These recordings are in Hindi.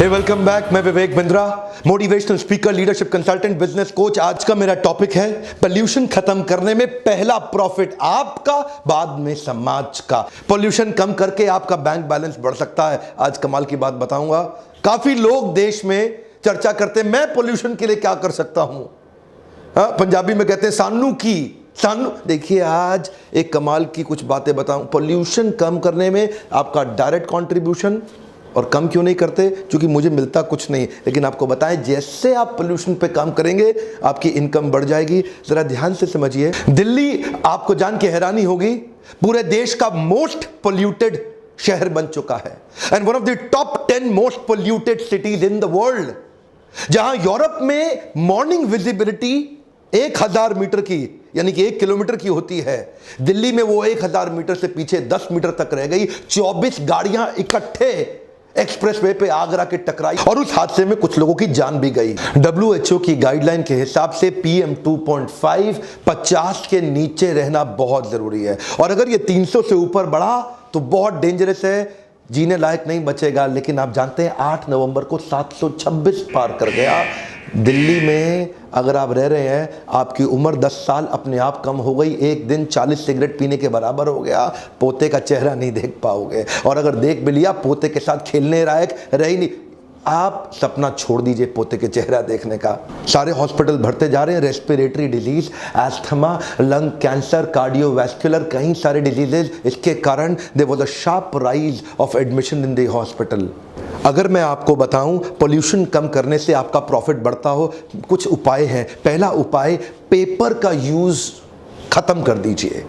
हे वेलकम बैक। मैं Vivek Bindra, motivational speaker, leadership consultant, business coach. आज का मेरा टॉपिक है पोल्यूशन खत्म करने में पहला प्रॉफिट आपका, बाद में समाज का। पोल्यूशन कम करके आपका बैंक बैलेंस बढ़ सकता है। आज कमाल की बात बताऊंगा। काफी लोग देश में चर्चा करते हैं मैं पोल्यूशन के लिए क्या कर सकता हूं। पंजाबी में कहते हैं सानू की सानू। देखिए आज एक कमाल की कुछ बातें बताऊं। पोल्यूशन कम करने में आपका डायरेक्ट कंट्रीब्यूशन, और कम क्यों नहीं करते? क्योंकि मुझे मिलता कुछ नहीं, लेकिन आपको बताएं जैसे आप पोल्यूशन पे काम करेंगे आपकी इनकम बढ़ जाएगी। जरा ध्यान से समझिए। दिल्ली, आपको जान के हैरानी होगी, पूरे देश का मोस्ट पोल्यूटेड शहर बन चुका है and one of the top 10 most polluted cities in the world. जहां यूरोप में मॉर्निंग विजिबिलिटी 1000 मीटर की, यानी कि 1 किलोमीटर की होती है, दिल्ली में वो 1000 मीटर से पीछे 10 मीटर तक रह गई। 24 गाड़ियां इकट्ठे एक्सप्रेसवे पे आगरा के टकराई और उस हादसे में कुछ लोगों की जान भी गई। WHO की गाइडलाइन के हिसाब से PM 2.5 50 के नीचे रहना बहुत जरूरी है, और अगर ये 300 से ऊपर बढ़ा तो बहुत डेंजरस है, जीने लायक नहीं बचेगा। लेकिन आप जानते हैं 8 नवंबर को 726 पार कर गया। दिल्ली में अगर आप रह रहे हैं, आपकी उम्र 10 साल अपने आप कम हो गई। एक दिन 40 सिगरेट पीने के बराबर हो गया। पोते का चेहरा नहीं देख पाओगे, और अगर देख भी लिया पोते के साथ खेलने लायक रह ही नहीं। आप सपना छोड़ दीजिए पोते के चेहरा देखने का। सारे हॉस्पिटल भरते जा रहे हैं। Respiratory disease, asthma, lung cancer, cardiovascular, कई सारे डिजीजेज। इसके कारण there was a sharp rise of admission in the hospital. अगर मैं आपको बताऊं पोल्यूशन कम करने से आपका प्रॉफिट बढ़ता हो, कुछ उपाय हैं। पहला उपाय, पेपर का यूज खत्म कर दीजिए।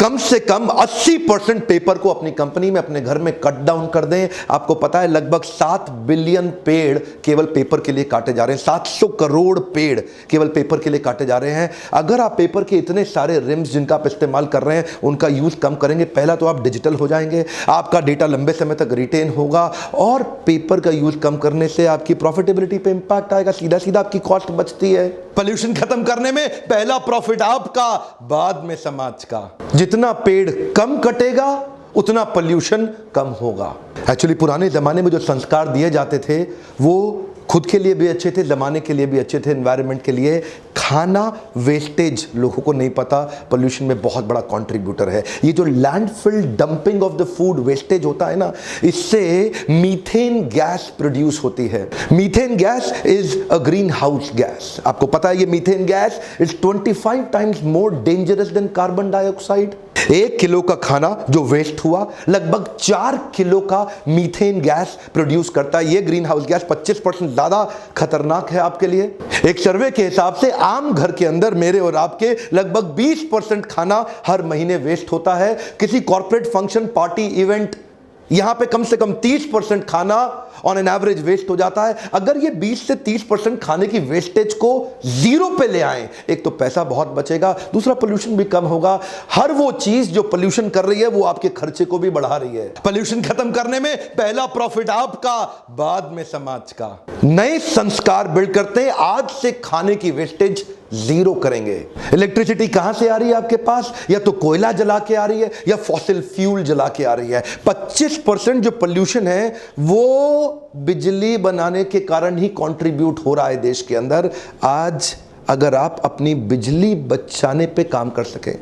कम से कम 80% पेपर को अपनी कंपनी में, अपने घर में कट डाउन कर दें। आपको पता है लगभग 7 बिलियन पेड़ केवल पेपर के लिए काटे जा रहे हैं। 700 करोड़ पेड़ केवल पेपर के लिए काटे जा रहे हैं। अगर आप पेपर के इतने सारे रिम्स जिनका आप इस्तेमाल कर रहे हैं उनका यूज कम करेंगे, पहला तो आप डिजिटल हो जाएंगे, आपका डेटा लंबे समय तक रिटेन होगा, और पेपर का यूज कम करने से आपकी प्रॉफिटेबिलिटी पे इंपैक्ट आएगा। सीधा सीधा आपकी कॉस्ट बचती है। पोल्यूशन खत्म करने में पहला प्रॉफिट आपका, बाद में समाज का। जितना पेड़ कम कटेगा उतना पोल्यूशन कम होगा। एक्चुअली पुराने जमाने में जो संस्कार दिए जाते थे वो खुद के लिए भी अच्छे थे, जमाने के लिए भी अच्छे थे, एनवायरनमेंट के लिए। खाना वेस्टेज लोगों को नहीं पता पोल्यूशन में बहुत बड़ा कंट्रीब्यूटर है। ये जो landfill dumping of the food wastage होता है ना, इससे मीथेन गैस प्रोड्यूस होती है। Methane gas is a green house gas. आपको पता है ये methane gas is 25 times more dangerous than carbon dioxide. 1 kilo का खाना जो वेस्ट हुआ लगभग 4 किलो का मीथेन गैस प्रोड्यूस करता है। ये ग्रीन हाउस गैस 25% ज्यादा खतरनाक है आपके लिए। एक सर्वे के हिसाब से आम घर के अंदर मेरे और आपके लगभग 20% खाना हर महीने वेस्ट होता है। किसी कॉर्पोरेट फंक्शन, पार्टी, इवेंट, यहां पे कम से कम 30% खाना ऑन एन एवरेज वेस्ट हो जाता है। अगर ये 20 से 30% खाने की वेस्टेज को जीरो पे ले आए, एक तो पैसा बहुत बचेगा, दूसरा पोल्यूशन भी कम होगा। हर वो चीज जो पोल्यूशन कर रही है वो आपके खर्चे को भी बढ़ा रही है। पोल्यूशन खत्म करने में पहला प्रॉफिट आपका, बाद में समाज का। नए संस्कार बिल्ड करते हैं। आज से खाने की वेस्टेज जीरो करेंगे। इलेक्ट्रिसिटी कहां से आ रही है आपके पास? या तो कोयला जला के आ रही है या फॉसिल फ्यूल जला के आ रही है। 25% जो पोल्यूशन है वो बिजली बनाने के कारण ही कंट्रीब्यूट हो रहा है देश के अंदर। आज अगर आप अपनी बिजली बचाने पे काम कर सकें,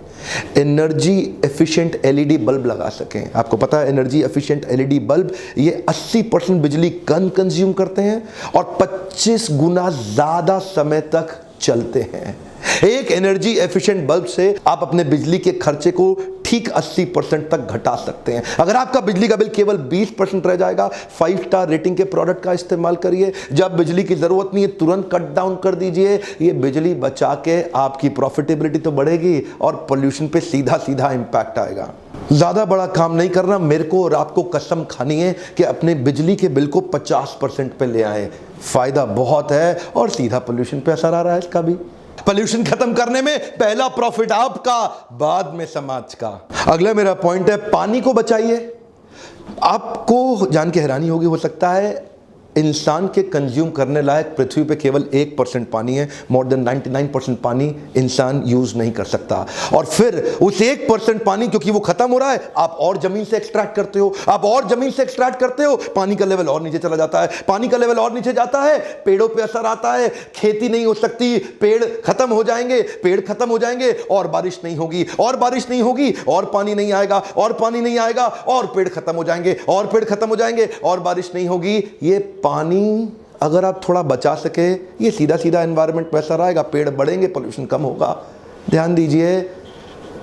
एनर्जी एफिशिएंट LED बल्ब लगा सकें। आपको पता है एनर्जी एफिशिएंट LED बल्ब ये 80% बिजली कंज्यूम करते हैं और 25 गुना ज्यादा समय तक चलते हैं। एक एनर्जी एफिशिएंट बल्ब से आप अपने बिजली के खर्चे को ठीक 80% तक घटा सकते हैं। अगर आपका बिजली का बिल केवल 20% रह जाएगा, 5 स्टार रेटिंग के प्रोडक्ट का इस्तेमाल करिए। जब बिजली की जरूरत नहीं है तुरंत कट डाउन कर दीजिए। ये बिजली बचा के आपकी प्रॉफिटेबिलिटी तो बढ़ेगी और पोल्यूशन पे सीधा सीधा इंपैक्ट आएगा। ज्यादा बड़ा काम नहीं करना, मेरे को और आपको कसम खानी है कि अपने बिजली के बिल को 50% पे ले आए। फायदा बहुत है और सीधा पोल्यूशन पे असर आ रहा है इसका भी। पोल्यूशन खत्म करने में पहला प्रॉफिट आपका, बाद में समाज का। अगला मेरा पॉइंट है पानी को बचाइए। आपको जान के हैरानी होगी, हो सकता है इंसान के कंज्यूम करने लायक पृथ्वी पे केवल 1% पानी है। मोर देन 99% पानी इंसान यूज नहीं कर सकता। और फिर उस 1% पानी क्योंकि वो खत्म हो रहा है, आप और जमीन से एक्सट्रैक्ट करते हो, आप और जमीन से एक्सट्रैक्ट करते हो, पानी का लेवल और नीचे चला जाता है। पानी का लेवल और नीचे जाता है, पेड़ों पे असर आता है, खेती नहीं हो सकती, पेड़ खत्म हो जाएंगे, पेड़ खत्म हो जाएंगे और बारिश नहीं होगी, और बारिश नहीं होगी और पानी नहीं आएगा, और पानी नहीं आएगा और पेड़ खत्म हो जाएंगे, और पेड़ खत्म हो जाएंगे और बारिश नहीं होगी। ये पानी अगर आप थोड़ा बचा सके, ये सीधा सीधा एनवायरनमेंट में असर आएगा, पेड़ बढ़ेंगे, पोल्यूशन कम होगा। ध्यान दीजिए,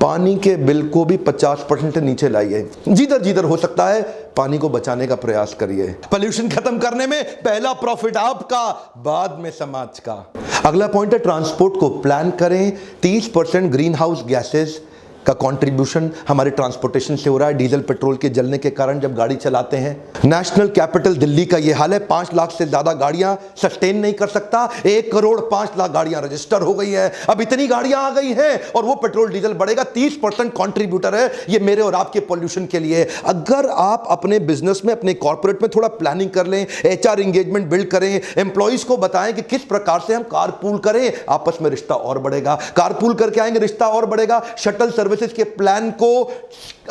पानी के बिल को भी 50% से नीचे लाइए। जिधर जिधर हो सकता है पानी को बचाने का प्रयास करिए। पोल्यूशन खत्म करने में पहला प्रॉफिट आपका, बाद में समाज का। अगला पॉइंट है ट्रांसपोर्ट को प्लान करें। 30% ग्रीन हाउस गैसेस का कंट्रीब्यूशन हमारे ट्रांसपोर्टेशन से हो रहा है, डीजल पेट्रोल के जलने के कारण जब गाड़ी चलाते हैं। नेशनल कैपिटल दिल्ली का यह हाल है, 5 लाख से ज्यादा गाड़ियां सस्टेन नहीं कर सकता। 1 करोड़ 5 लाख गाड़ियां रजिस्टर हो गई है। अब इतनी गाड़ियां आ गई हैं और वो पेट्रोल डीजल बढ़ेगा। 30% कंट्रीब्यूटर है ये मेरे और आपके पॉल्यूशन के लिए। अगर आप अपने बिजनेस में, अपने कॉर्पोरेट में थोड़ा प्लानिंग कर लें, एचआर एंगेजमेंट बिल्ड करें, एम्प्लॉइज को बताएं कि किस प्रकार से हम कारपूल करें, आपस में रिश्ता और बढ़ेगा। कारपूल करके आएंगे, रिश्ता और बढ़ेगा। शटल सर्विस के प्लान को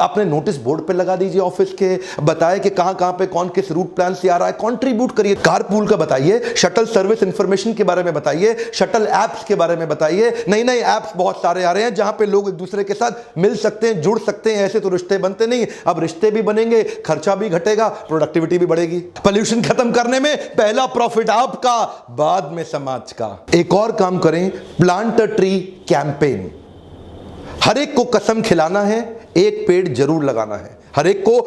अपने नोटिस बोर्ड पे लगा दीजिए ऑफिस के, बताएं कि कहां पे कौन किस रूट प्लान से आ रहा है, कंट्रीब्यूट करिए। कारपूल का बताइए, शटल सर्विस इंफॉर्मेशन के बारे में बताइए, शटल एप्स के बारे में बताइए। नए नए एप्स बहुत सारे आ रहे हैं जहां पे लोग एक दूसरे के साथ मिल सकते हैं, जुड़ सकते हैं। ऐसे तो रिश्ते बनते नहीं, अब रिश्ते भी बनेंगे, खर्चा भी घटेगा, प्रोडक्टिविटी भी बढ़ेगी। पोल्यूशन खत्म करने में पहला प्रॉफिट आपका, बाद में समाज का। एक और काम करें, प्लांट अ ट्री कैंपेन। हर एक को कसम खिलाना है, एक पेड़ जरूर लगाना है। हर एक को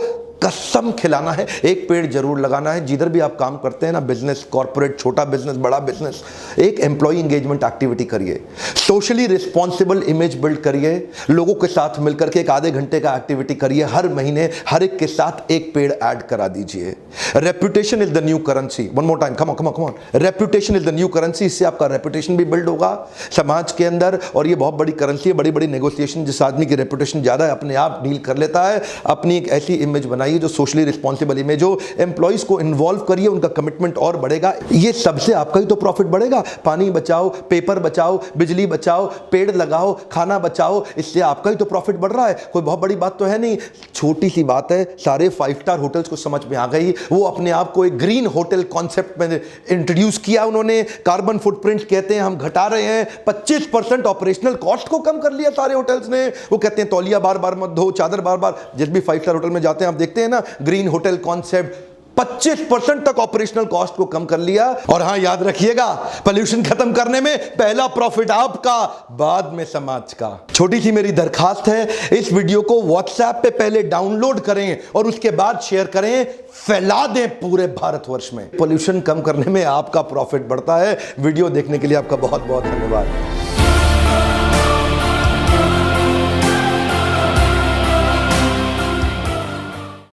कसम खिलाना है, एक पेड़ जरूर लगाना है। जिधर भी आप काम करते हैं ना, बिजनेस, कॉर्पोरेट, छोटा बिजनेस, बड़ा बिजनेस, एक एम्प्लॉय एंगेजमेंट एक्टिविटी करिए, सोशली रिस्पॉन्सिबल इमेज बिल्ड करिए, लोगों के साथ मिलकर के एक आधे घंटे का एक्टिविटी करिए। हर महीने हर एक के साथ एक पेड़ ऐड करा दीजिए। Reputation is the new currency. One more time, come on. Reputation is the new currency. इससे आपका रेपुटेशन भी बिल्ड होगा समाज के अंदर, और ये बहुत बड़ी करेंसी है। बड़ी बड़ी नेगोशिएशन, जिस आदमी की रेपुटेशन ज्यादा है अपने आप डील कर लेता है। अपनी एक ऐसी इमेज बनाइए जो सोशली रिस्पॉन्सिबल इमेज हो। एम्प्लॉइज को इन्वॉल्व करिए, उनका कमिटमेंट और बढ़ेगा। ये सबसे आपका ही तो प्रॉफिट बढ़ेगा। पानी बचाओ, पेपर बचाओ, बिजली बचाओ, पेड़ लगाओ, खाना बचाओ, इससे आपका ही तो प्रॉफिट बढ़ रहा है। कोई बहुत बड़ी बात तो है नहीं, छोटी सी बात है। सारे 5 स्टार होटल्स को समझ में आ गई। वो अपने आप को एक ग्रीन होटल कॉन्सेप्ट में इंट्रोड्यूस किया उन्होंने। कार्बन फुटप्रिंट कहते हैं हम घटा रहे हैं। 25% ऑपरेशनल कॉस्ट को कम कर लिया सारे होटल्स ने। वो कहते हैं तौलिया बार बार मत धो, चादर बार बार। जिस भी 5 स्टार होटल में जाते हैं आप देखते हैं ना, ग्रीन होटल कॉन्सेप्ट, 25% तक ऑपरेशनल कॉस्ट को कम कर लिया। और हां, याद रखिएगा, पोल्यूशन खत्म करने में पहला प्रॉफिट आपका, बाद में समाज का। छोटी सी मेरी दरखास्त है, इस वीडियो को व्हाट्सएप पे पहले डाउनलोड करें और उसके बाद शेयर करें, फैला दें पूरे भारतवर्ष में। पोल्यूशन कम करने में आपका प्रॉफिट बढ़ता है। वीडियो देखने के लिए आपका बहुत बहुत धन्यवाद।